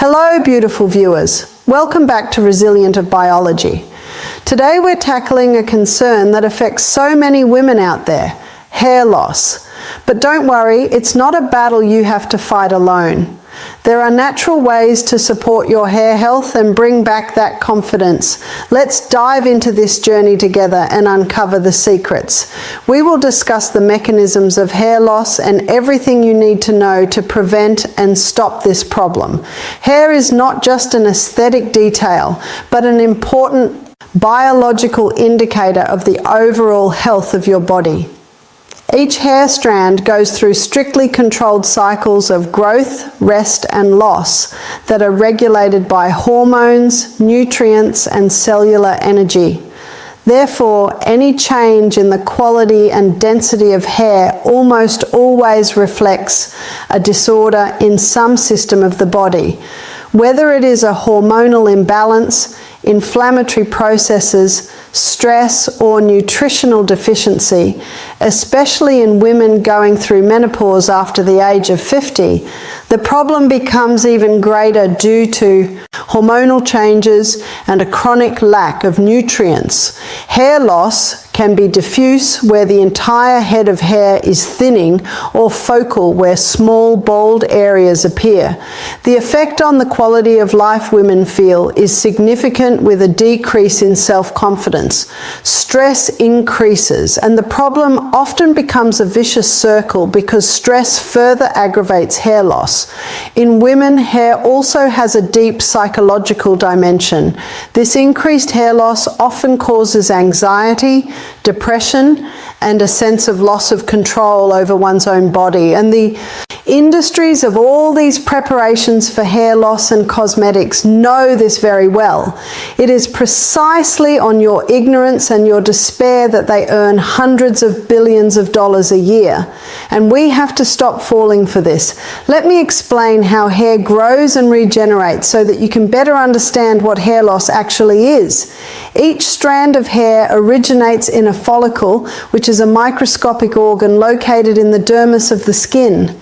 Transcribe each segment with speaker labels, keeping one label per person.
Speaker 1: Hello beautiful viewers, welcome back to Resilient of Biology. Today we're tackling a concern that affects so many women out there, hair loss. But don't worry, it's not a battle you have to fight alone. There are natural ways to support your hair health and bring back that confidence. Let's dive into this journey together and uncover the secrets. We will discuss the mechanisms of hair loss and everything you need to know to prevent and stop this problem. Hair is not just an aesthetic detail, but an important biological indicator of the overall health of your body. Each hair strand goes through strictly controlled cycles of growth, rest, and loss that are regulated by hormones, nutrients, and cellular energy. Therefore, any change in the quality and density of hair almost always reflects a disorder in some system of the body, whether it is a hormonal imbalance, inflammatory processes, stress, or nutritional deficiency, especially in women going through menopause after the age of 50. The problem becomes even greater due to hormonal changes and a chronic lack of nutrients. Hair loss can be diffuse, where the entire head of hair is thinning, or focal, where small, bald areas appear. The effect on the quality of life women feel is significant, with a decrease in self-confidence. Stress increases, and the problem often becomes a vicious circle because stress further aggravates hair loss. In women, hair also has a deep psychological dimension. This increased hair loss often causes anxiety, depression, and a sense of loss of control over one's own body. And the industries of all these preparations for hair loss and cosmetics know this very well. It is precisely on your ignorance and your despair that they earn hundreds of billions of dollars a year. And we have to stop falling for this. Let me explain how hair grows and regenerates so that you can better understand what hair loss actually is. Each strand of hair originates in a follicle, which is a microscopic organ located in the dermis of the skin.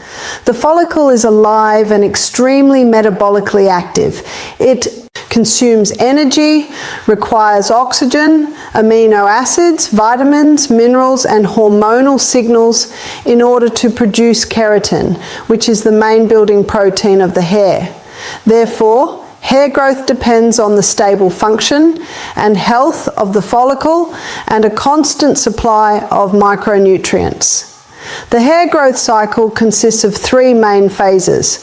Speaker 1: The follicle is alive and extremely metabolically active. It consumes energy, requires oxygen, amino acids, vitamins, minerals, and hormonal signals in order to produce keratin, which is the main building protein of the hair. Therefore, hair growth depends on the stable function and health of the follicle and a constant supply of micronutrients. The hair growth cycle consists of three main phases.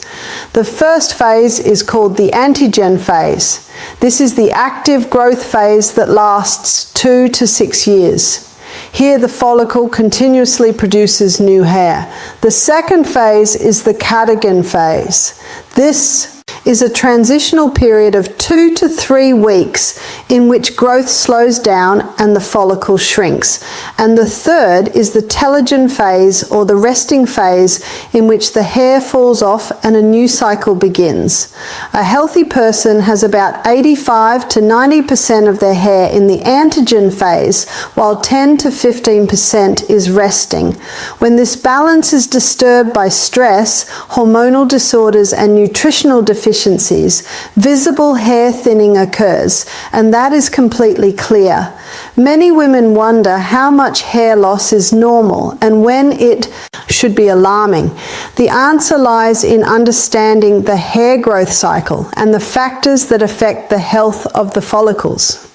Speaker 1: The first phase is called the antigen phase. This is the active growth phase that lasts 2 to 6 years. Here the follicle continuously produces new hair. The second phase is the catagen phase. This is a transitional period of 2 to 3 weeks in which growth slows down and the follicle shrinks. And the third is the telogen phase, or the resting phase, in which the hair falls off and a new cycle begins. A healthy person has about 85 to 90% of their hair in the antigen phase, while 10 to 15% is resting. When this balance is disturbed by stress, hormonal disorders, and nutritional deficiencies, visible hair thinning occurs, and that is completely clear. Many women wonder how much hair loss is normal and when it should be alarming. The answer lies in understanding the hair growth cycle and the factors that affect the health of the follicles.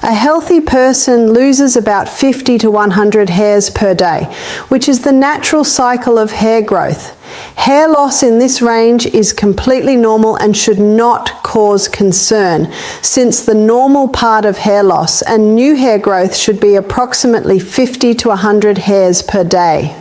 Speaker 1: A healthy person loses about 50 to 100 hairs per day, which is the natural cycle of hair growth. Hair loss in this range is completely normal and should not cause concern, since the normal part of hair loss and new hair growth should be approximately 50 to 100 hairs per day.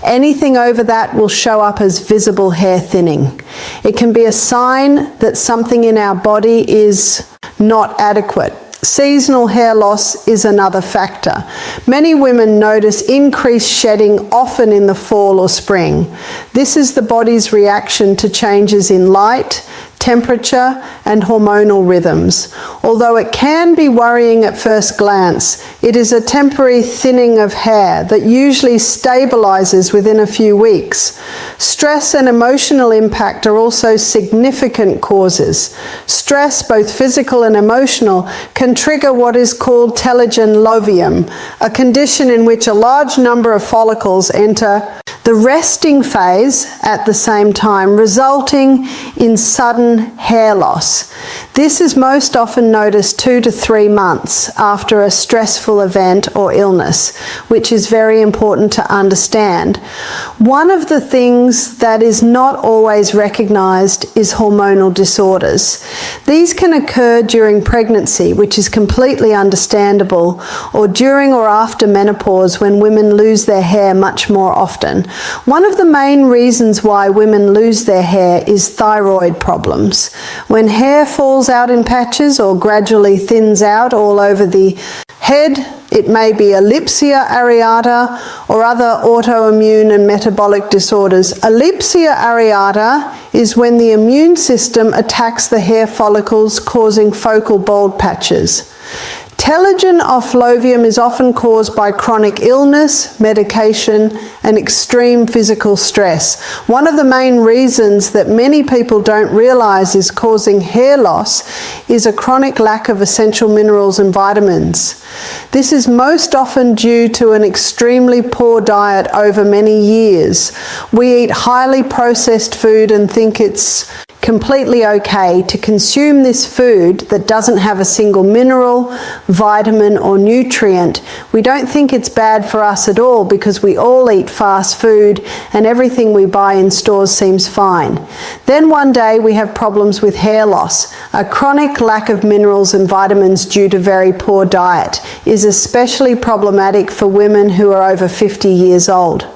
Speaker 1: Anything over that will show up as visible hair thinning. It can be a sign that something in our body is not adequate. Seasonal hair loss is another factor. Many women notice increased shedding, often in the fall or spring. This is the body's reaction to changes in light, temperature, and hormonal rhythms. Although it can be worrying at first glance, it is a temporary thinning of hair that usually stabilizes within a few weeks. Stress and emotional impact are also significant causes. Stress, both physical and emotional, can trigger what is called telogen lovium, a condition in which a large number of follicles enter the resting phase at the same time, resulting in sudden hair loss. This is most often noticed 2 to 3 months after a stressful event or illness, which is very important to understand. One of the things that is not always recognized is hormonal disorders. These can occur during pregnancy, which is completely understandable, or during or after menopause when women lose their hair much more often. One of the main reasons why women lose their hair is thyroid problems. When hair falls out in patches or gradually thins out all over the head, it may be alopecia areata or other autoimmune and metabolic disorders. Alopecia areata is when the immune system attacks the hair follicles, causing focal bald patches. Telogen effluvium is often caused by chronic illness, medication, and extreme physical stress. One of the main reasons that many people don't realize is causing hair loss is a chronic lack of essential minerals and vitamins. This is most often due to an extremely poor diet over many years. We eat highly processed food and think it's completely okay to consume this food that doesn't have a single mineral, vitamin, or nutrient. We don't think it's bad for us at all because we all eat fast food and everything we buy in stores seems fine. Then one day we have problems with hair loss. A chronic lack of minerals and vitamins due to very poor diet is especially problematic for women who are over 50 years old.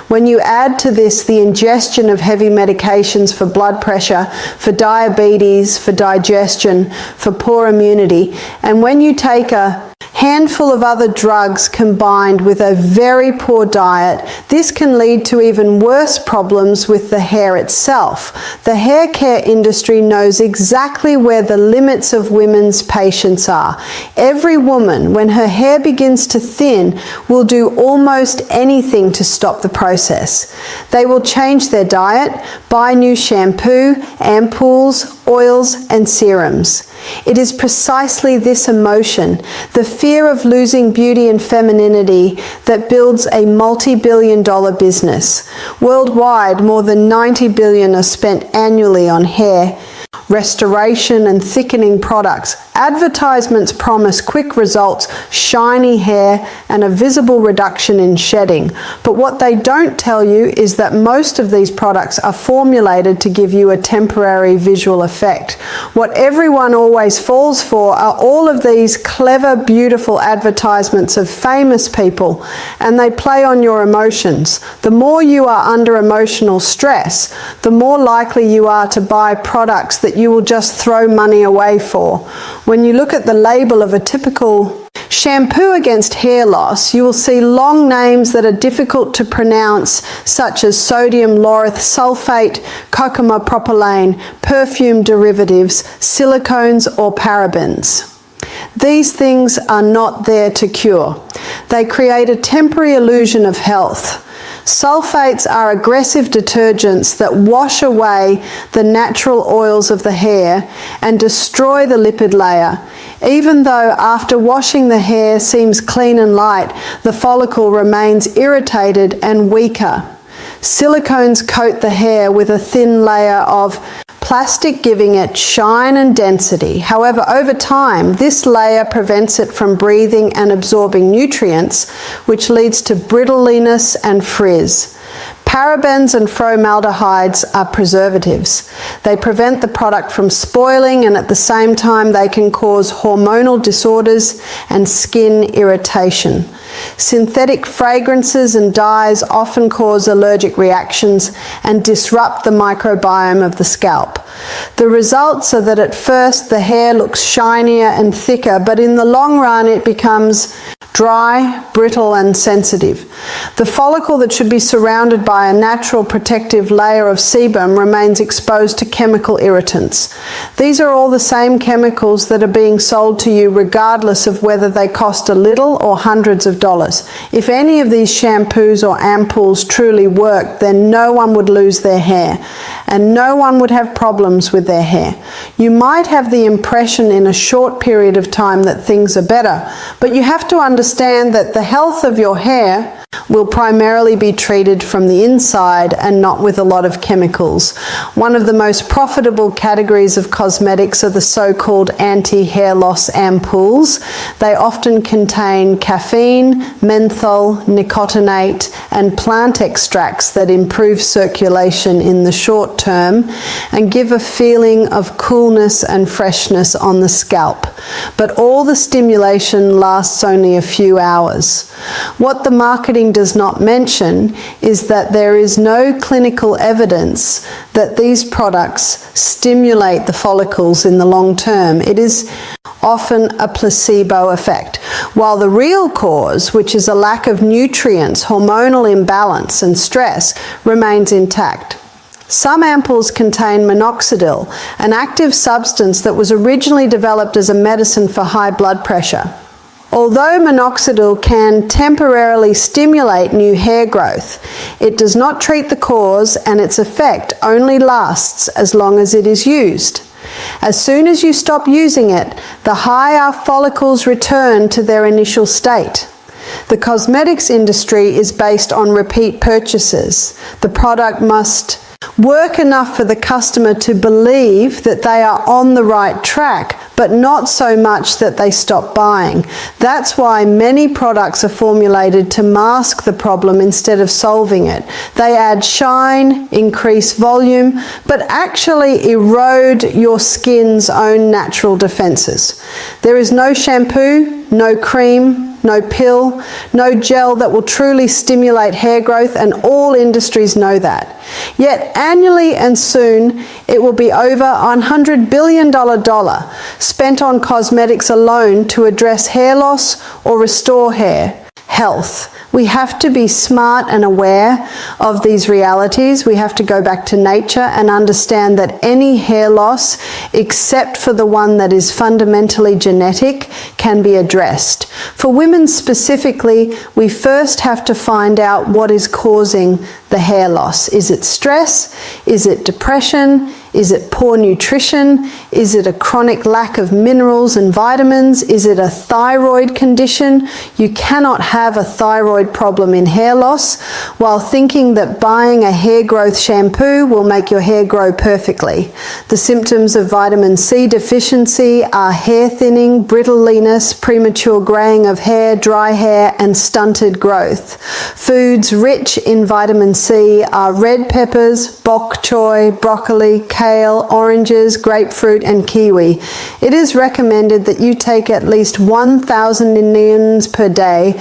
Speaker 1: When you add to this the ingestion of heavy medications for blood pressure, for diabetes, for digestion, for poor immunity, and when you take a handful of other drugs combined with a very poor diet, this can lead to even worse problems with the hair itself. The hair care industry knows exactly where the limits of women's patience are. Every woman, when her hair begins to thin, will do almost anything to stop the process. They will change their diet, buy new shampoo, ampoules, oils, and serums. It is precisely this emotion, the fear of losing beauty and femininity, that builds a multi-billion-dollar business. Worldwide, more than $90 billion are spent annually on hair restoration and thickening products. Advertisements promise quick results, shiny hair, and a visible reduction in shedding. But what they don't tell you is that most of these products are formulated to give you a temporary visual effect. What everyone always falls for are all of these clever, beautiful advertisements of famous people, and they play on your emotions. The more you are under emotional stress, the more likely you are to buy products that you will just throw money away for. When you look at the label of a typical shampoo against hair loss, you will see long names that are difficult to pronounce, such as sodium lauryl sulfate, curcuma propylene, perfume derivatives, silicones, or parabens. These things are not there to cure. They create a temporary illusion of health. Sulfates are aggressive detergents that wash away the natural oils of the hair and destroy the lipid layer. Even though after washing the hair seems clean and light, the follicle remains irritated and weaker. Silicones coat the hair with a thin layer of plastic, giving it shine and density. However, over time, this layer prevents it from breathing and absorbing nutrients, which leads to brittliness and frizz. Parabens and formaldehydes are preservatives. They prevent the product from spoiling, and at the same time they can cause hormonal disorders and skin irritation. Synthetic fragrances and dyes often cause allergic reactions and disrupt the microbiome of the scalp. The results are that at first the hair looks shinier and thicker, but in the long run it becomes dry, brittle and sensitive. The follicle that should be surrounded by a natural protective layer of sebum remains exposed to chemical irritants. These are all the same chemicals that are being sold to you regardless of whether they cost a little or hundreds of dollars. If any of these shampoos or ampoules truly worked, then no one would lose their hair and no one would have problems with their hair. You might have the impression in a short period of time that things are better, but you have to understand that the health of your hair will primarily be treated from the inside and not with a lot of chemicals. One of the most profitable categories of cosmetics are the so-called anti-hair loss ampoules. They often contain caffeine, menthol, nicotinate, and plant extracts that improve circulation in the short term and give a feeling of coolness and freshness on the scalp. But all the stimulation lasts only a few hours. What the marketing does not mention is that there is no clinical evidence that these products stimulate the follicles in the long term. It is often a placebo effect, while the real cause, which is a lack of nutrients, hormonal imbalance and stress, remains intact. Some ampoules contain minoxidil, an active substance that was originally developed as a medicine for high blood pressure. Although minoxidil can temporarily stimulate new hair growth, it does not treat the cause and its effect only lasts as long as it is used. As soon as you stop using it, the higher follicles return to their initial state. The cosmetics industry is based on repeat purchases. The product must work enough for the customer to believe that they are on the right track, but not so much that they stop buying. That's why many products are formulated to mask the problem instead of solving it. They add shine, increase volume, but actually erode your skin's own natural defenses. There is no shampoo, no cream, no pill, no gel that will truly stimulate hair growth, and all industries know that. Yet annually and soon it will be over $100 billion spent on cosmetics alone to address hair loss or restore hair health. We have to be smart and aware of these realities. We have to go back to nature and understand that any hair loss, except for the one that is fundamentally genetic, can be addressed. For women specifically, we first have to find out what is causing the hair loss. Is it stress? Is it depression? Is it poor nutrition? Is it a chronic lack of minerals and vitamins? Is it a thyroid condition? You cannot have a thyroid problem in hair loss while thinking that buying a hair growth shampoo will make your hair grow perfectly. The symptoms of vitamin C deficiency are hair thinning, brittliness, premature graying of hair, dry hair, and stunted growth. Foods rich in vitamin C are red peppers, bok choy, broccoli, kale, oranges, grapefruit, and kiwi. It is recommended that you take at least 1,000 INIs per day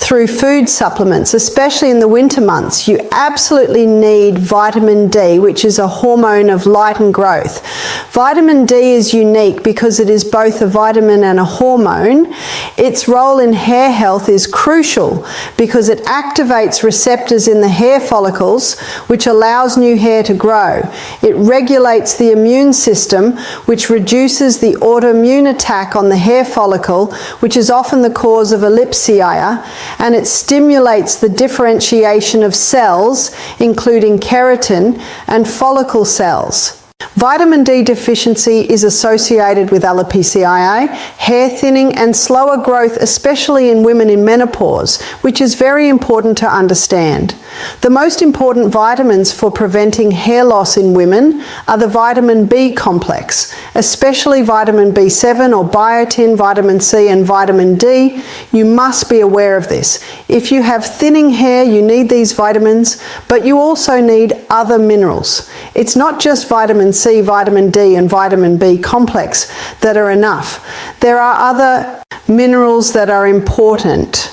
Speaker 1: through food supplements, especially in the winter months. You absolutely need vitamin D, which is a hormone of light and growth. Vitamin D is unique because it is both a vitamin and a hormone. Its role in hair health is crucial because it activates receptors in the hair follicles, which allows new hair to grow. It regulates the immune system, which reduces the autoimmune attack on the hair follicle, which is often the cause of ellipsia, and it stimulates the differentiation of cells, including keratin and follicle cells. Vitamin D deficiency is associated with alopecia, hair thinning, and slower growth, especially in women in menopause, which is very important to understand. The most important vitamins for preventing hair loss in women are the vitamin B complex, especially vitamin B7 or biotin, vitamin C, and vitamin D. You must be aware of this. If you have thinning hair, you need these vitamins, but you also need other minerals. It's not just vitamin C, vitamin D, and vitamin B complex that are enough. There are other minerals that are important.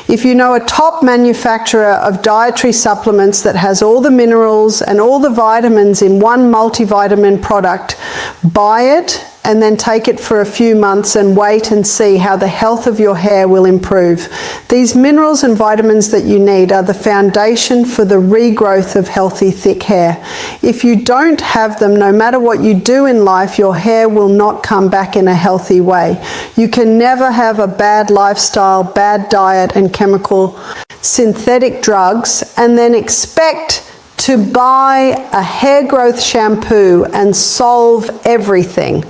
Speaker 1: If you know a top manufacturer of dietary supplements that has all the minerals and all the vitamins in one multivitamin product, buy it and then take it for a few months and wait and see how the health of your hair will improve. These minerals and vitamins that you need are the foundation for the regrowth of healthy, thick hair. If you don't have them, no matter what you do in life, your hair will not come back in a healthy way. You can never have a bad lifestyle, bad diet and chemical synthetic drugs and then expect to buy a hair growth shampoo and solve everything.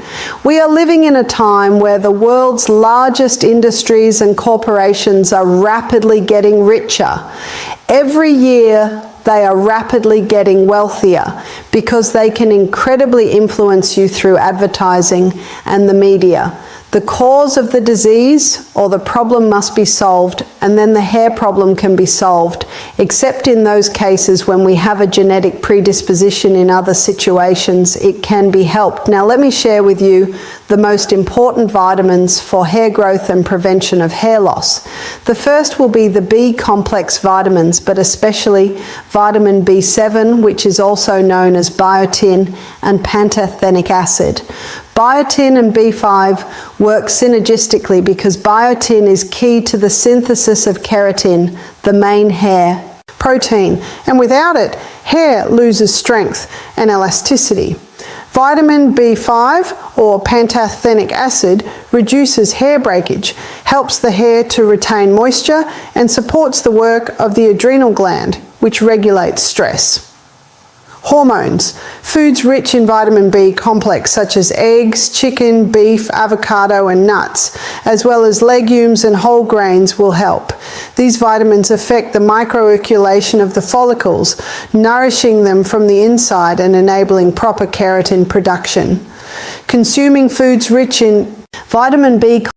Speaker 1: We are living in a time where the world's largest industries and corporations are rapidly getting richer. Every year they are rapidly getting wealthier because they can incredibly influence you through advertising and the media. The cause of the disease or the problem must be solved, and then the hair problem can be solved, except in those cases when we have a genetic predisposition. In other situations, it can be helped. Now let me share with you the most important vitamins for hair growth and prevention of hair loss. The first will be the B complex vitamins, but especially vitamin B7, which is also known as biotin, and pantothenic acid. Biotin and B5 work synergistically because biotin is key to the synthesis of keratin, the main hair protein, and without it, hair loses strength and elasticity. Vitamin B5 or pantothenic acid reduces hair breakage, helps the hair to retain moisture, and supports the work of the adrenal gland, which regulates stress. Hormones. Foods rich in vitamin B complex such as eggs, chicken, beef, avocado and nuts, as well as legumes and whole grains will help. These vitamins affect the microcirculation of the follicles, nourishing them from the inside and enabling proper keratin production. Consuming foods rich in vitamin B